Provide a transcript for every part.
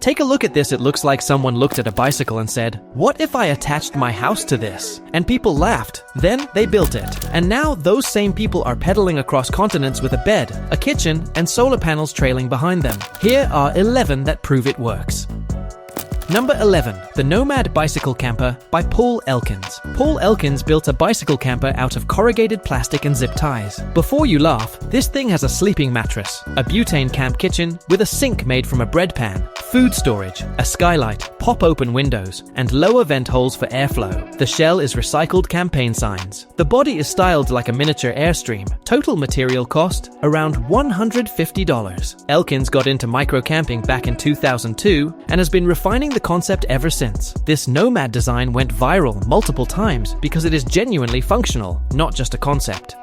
Take a look at this. It looks like someone looked at a bicycle and said, "What if I attached my house to this?" And people laughed. Then they built it. And now those same people are pedaling across continents with a bed, a kitchen, and solar panels trailing behind them. Here are 11 that prove it works. Number 11. The Nomad Bicycle Camper by Paul Elkins. Paul Elkins built a bicycle camper out of corrugated plastic and zip ties. Before you laugh, this thing has a sleeping mattress, a butane camp kitchen with a sink made from a bread pan, food storage, a skylight, pop-open windows, and lower vent holes for airflow. The shell is recycled campaign signs. The body is styled like a miniature Airstream. Total material cost, around $150. Elkins got into micro-camping back in 2002 and has been refining the concept ever since. This Nomad design went viral multiple times because it is genuinely functional, not just a concept.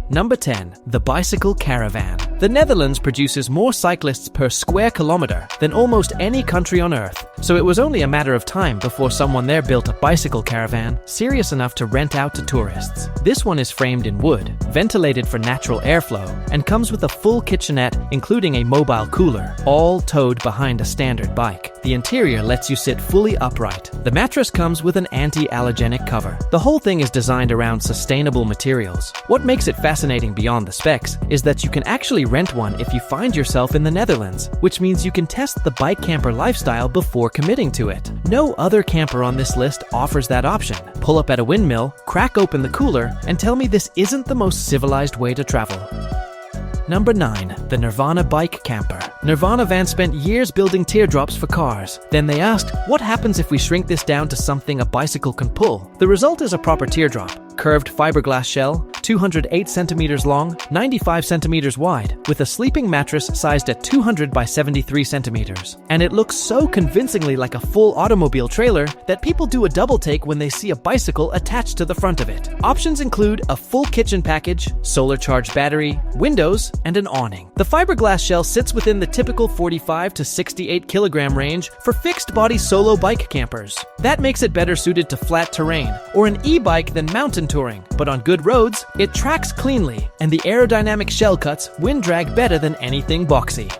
Number 10. The Bicycle Caravan. The Netherlands produces more cyclists per square kilometer than almost any country on Earth, so it was only a matter of time before someone there built a bicycle caravan serious enough to rent out to tourists. This one is framed in wood, ventilated for natural airflow, and comes with a full kitchenette including a mobile cooler, all towed behind a standard bike. The interior lets you sit fully upright. The mattress comes with an anti-allergenic cover. The whole thing is designed around sustainable materials. What makes it fascinating beyond the specs is that you can actually rent one if you find yourself in the Netherlands, which means you can test the bike camper lifestyle before committing to it. No other camper on this list offers that option. Pull up at a windmill, crack open the cooler, and tell me this isn't the most civilized way to travel. Number 9. The Nirvana Bike Camper. Nirvana van spent years building teardrops for cars. Then they asked, what happens if we shrink this down to something a bicycle can pull? The result is a proper teardrop. Curved fiberglass shell, 208 centimeters long, 95 centimeters wide, with a sleeping mattress sized at 200 by 73 centimeters. And it looks so convincingly like a full automobile trailer that people do a double take when they see a bicycle attached to the front of it. Options include a full kitchen package, solar charged battery, windows, and an awning. The fiberglass shell sits within the typical 45 to 68 kilogram range for fixed body solo bike campers. That makes it better suited to flat terrain or an e-bike than mountain touring, but on good roads, it tracks cleanly, and the aerodynamic shell cuts wind drag better than anything boxy.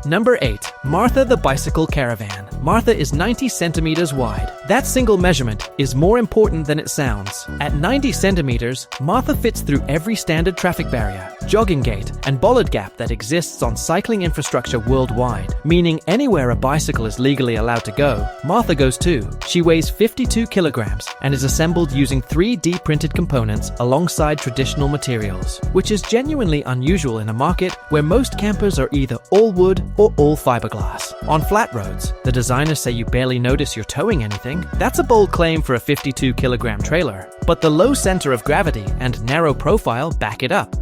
Number 8. Martha the Bicycle Caravan. Martha is 90 centimeters wide. That single measurement is more important than it sounds. At 90 centimeters, Martha fits through every standard traffic barrier, jogging gate, and bollard gap that exists on cycling infrastructure worldwide, meaning anywhere a bicycle is legally allowed to go, Martha goes too. She weighs 52 kilograms and is assembled using 3D printed components alongside traditional materials, which is genuinely unusual in a market where most campers are either all wood or all fiberglass. On flat roads, the designers say you barely notice you're towing anything. That's a bold claim for a 52 kilogram trailer, but the low center of gravity and narrow profile back it up.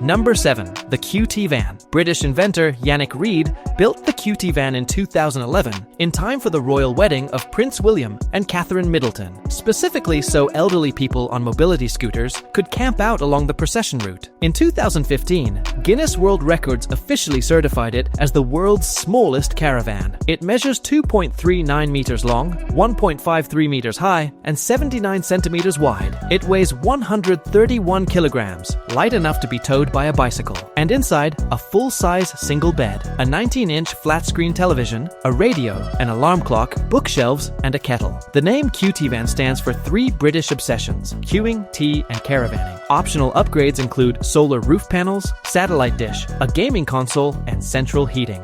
Number 7. The QTvan. British inventor Yannick Reed built the QTvan in 2011 in time for the royal wedding of Prince William and Catherine Middleton, specifically so elderly people on mobility scooters could camp out along the procession route. In 2015, Guinness World Records officially certified it as the world's smallest caravan. It measures 2.39 meters long, 1.53 meters high, and 79 centimeters wide. It weighs 131 kilograms, light enough to be towed by a bicycle, and inside a full-size single bed, a 19-inch flat-screen television, a radio, an alarm clock, bookshelves, and a kettle. The name QTvan stands for 3 British obsessions: queuing, tea, and caravanning. Optional upgrades include solar roof panels, satellite dish, a gaming console, and central heating.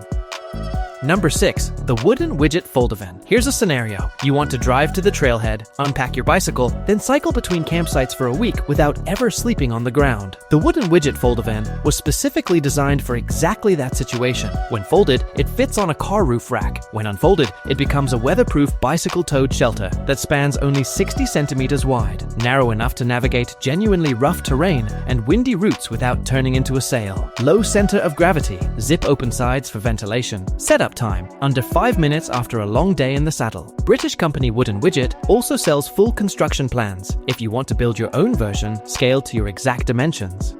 Number 6. The wooden Widget Foldavan. Here's a scenario. You want to drive to the trailhead, unpack your bicycle, then cycle between campsites for a week without ever sleeping on the ground. The wooden Widget Foldavan was specifically designed for exactly that situation. When folded, it fits on a car roof rack. When unfolded, it becomes a weatherproof bicycle-towed shelter that spans only 60 centimeters wide, narrow enough to navigate genuinely rough terrain and windy routes without turning into a sail. Low center of gravity, zip-open sides for ventilation, setup time, under 5 minutes after a long day in the saddle. British company Wooden Widget also sells full construction plans if you want to build your own version scaled to your exact dimensions.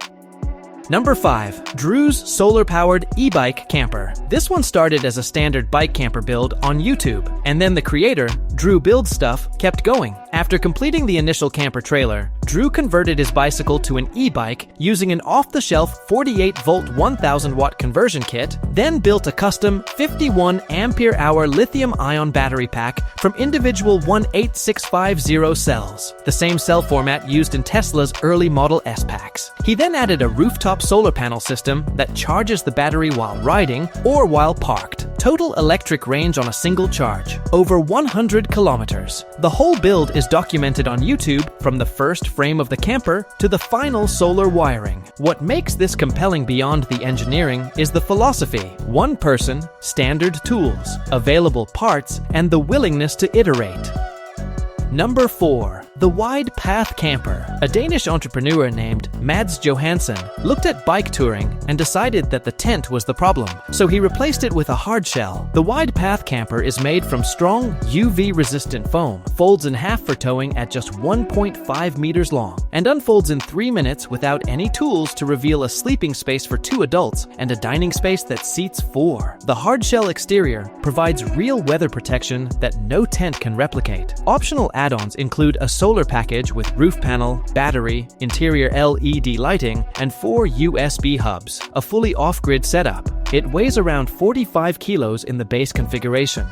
Number 5. Drew's solar-powered e-bike camper. This one started as a standard bike camper build on YouTube, and then the creator, Drew Builds Stuff, kept going, After completing the initial camper trailer, Drew converted his bicycle to an e-bike using an off-the-shelf 48-volt 1000-watt conversion kit, then built a custom 51 ampere-hour lithium-ion battery pack from individual 18650 cells, the same cell format used in Tesla's early Model S packs. He then added a rooftop solar panel system that charges the battery while riding or while parked. Total electric range on a single charge, over 100 kilometers. The whole build is documented on YouTube, from the first frame of the camper to the final solar wiring. What makes this compelling beyond the engineering is the philosophy: one person, standard tools, available parts, and the willingness to iterate. Number 4. The Wide Path Camper. A Danish entrepreneur named Mads Johansson looked at bike touring and decided that the tent was the problem, so he replaced it with a hard shell. The Wide Path Camper is made from strong, UV-resistant foam, folds in half for towing at just 1.5 meters long, and unfolds in 3 minutes without any tools to reveal a sleeping space for 2 adults and a dining space that seats 4. The hard shell exterior provides real weather protection that no tent can replicate. Optional add-ons include a solar package with roof panel, battery, interior LED lighting, and 4 USB hubs, a fully off-grid setup. It weighs around 45 kilos in the base configuration.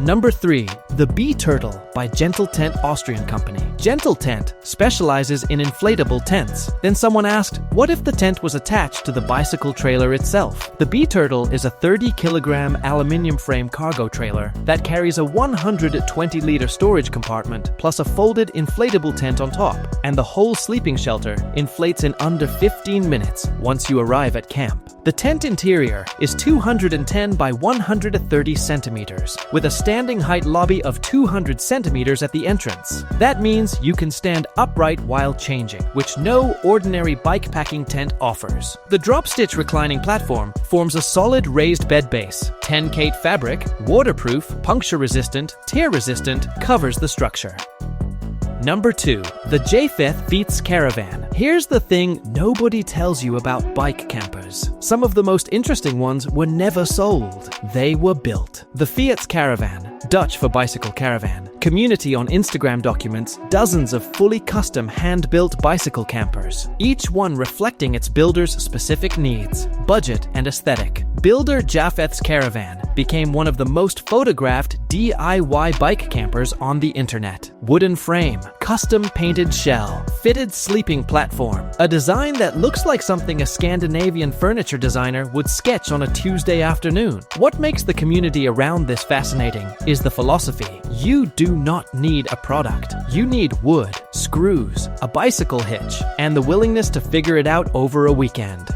Number 3. The Bee Turtle by GentleTent Austrian company. GentleTent specializes in inflatable tents. Then someone asked, what if the tent was attached to the bicycle trailer itself? The Bee Turtle is a 30-kilogram aluminium frame cargo trailer that carries a 120-liter storage compartment plus a folded inflatable tent on top, and the whole sleeping shelter inflates in under 15 minutes once you arrive at camp. The tent interior is 210 by 130 centimeters, with a standing height lobby of 200 centimeters at the entrance. That means you can stand upright while changing, which no ordinary bikepacking tent offers. The drop-stitch reclining platform forms a solid raised bed base. 10-Kate fabric, waterproof, puncture-resistant, tear-resistant, covers the structure. Number 2. The Jafeth Fietscaravan. Here's the thing nobody tells you about bike campers. Some of the most interesting ones were never sold. They were built. The Fietscaravan, Dutch for bicycle caravan, community on Instagram documents dozens of fully custom hand-built bicycle campers, each one reflecting its builder's specific needs, budget, and aesthetic. Builder Jafeth's Caravan became one of the most photographed DIY bike campers on the internet. Wooden frame, custom painted shell, fitted sleeping platform, a design that looks like something a Scandinavian furniture designer would sketch on a Tuesday afternoon. What makes the community around this fascinating is the philosophy. You do not need a product. You need wood, screws, a bicycle hitch, and the willingness to figure it out over a weekend.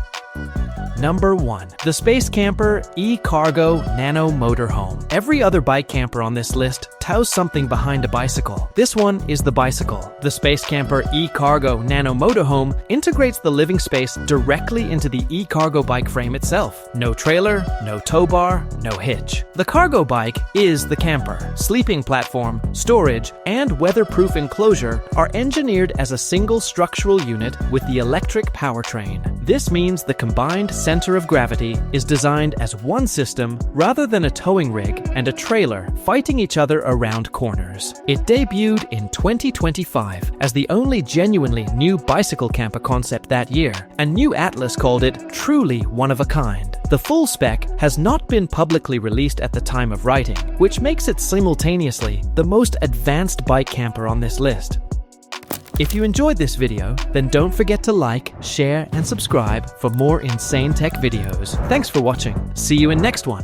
Number 1. The Space Camper E-Cargo Nano Motorhome. Every other bike camper on this list tows something behind a bicycle. This one is the bicycle. The Space Camper E-Cargo Nano Motorhome integrates the living space directly into the e-cargo bike frame itself. No trailer, no tow bar, no hitch. The cargo bike is the camper. Sleeping platform, storage, and weatherproof enclosure are engineered as a single structural unit with the electric powertrain. This means the combined center of gravity is designed as one system rather than a towing rig and a trailer fighting each other around corners. It debuted in 2025 as the only genuinely new bicycle camper concept that year, and New Atlas called it truly one of a kind. The full spec has not been publicly released at the time of writing, which makes it simultaneously the most advanced bike camper on this list. If you enjoyed this video, then don't forget to like, share, and subscribe for more insane tech videos. Thanks for watching. See you in next one.